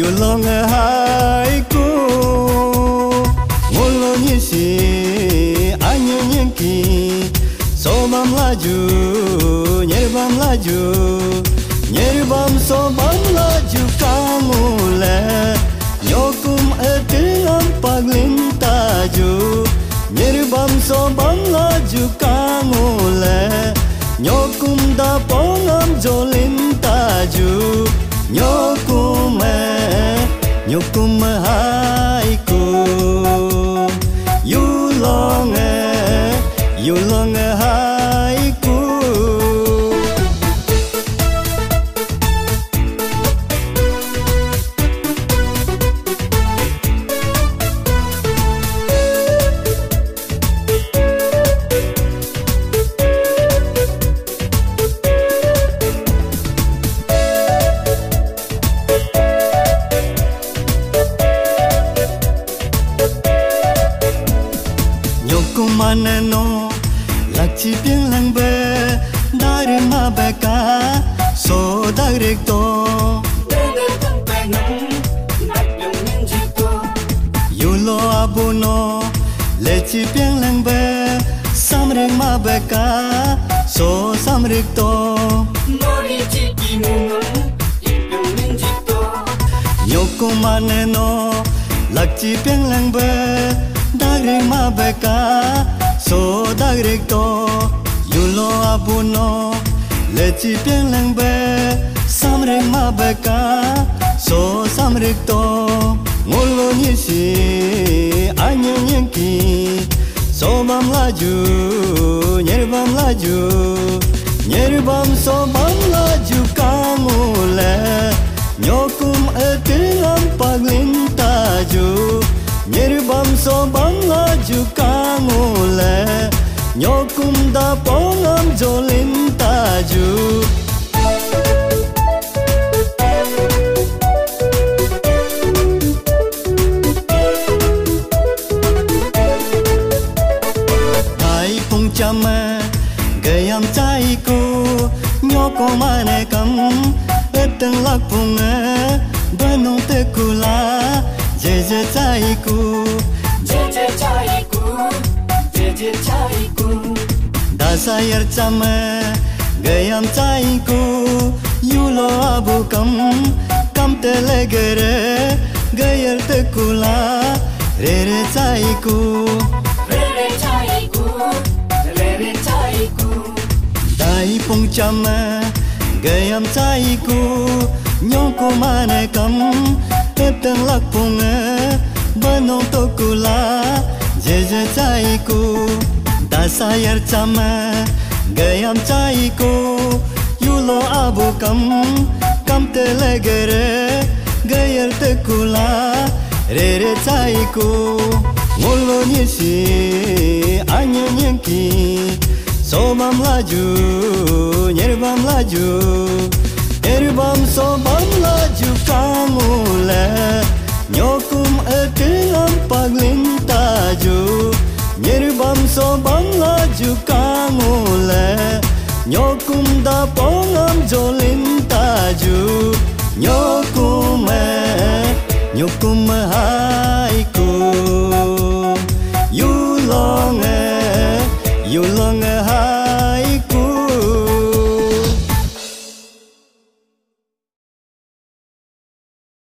long hai ku ngolo nyisi anyo nyengki sobam laju nyerbam laju nyerbam sobam laju kamu le nyokum etingam paglin taju nyerbam sobam laju kamu le nyokum da pongam jolin taju nyokum haiku you long haiku maneno lakci piang lang be dari ma beka so dari to yulo abuno leci piang lang be samreng ma beka so samrik to nyoko maneno lakci piang lang be dari ma beka so dari to yulo abuno leci piang lang be samreng ma beka so samrik to ngolo nyisi anyo nyengki sobam laju nyerbam sobam laju kamu le nyokum etingam paglin taju nyerbam sobam laju kamu le nyokum da pongam jolin taju hai pung chama gayam chaiku nyoko mane kam eteng lak punga banong te kula jeje chaiku dasayar chama gayam chaiku yulo abu kam te legere gayar te kula re chaiku dai pung chama gayam chaiku nyoko mane kam eteng lak punga banong to kula jeje chaiku dasayar chama gayam chaiku yulo abu kam te legere gayar te kula re chaiku ngolo nyisi anyo nyengki sobam laju nyerbam sobam laju kamu le nyokum etingam paglin taju nyerbam sobam laju kamu le nyokum da pongam jolin taju nyokum haiku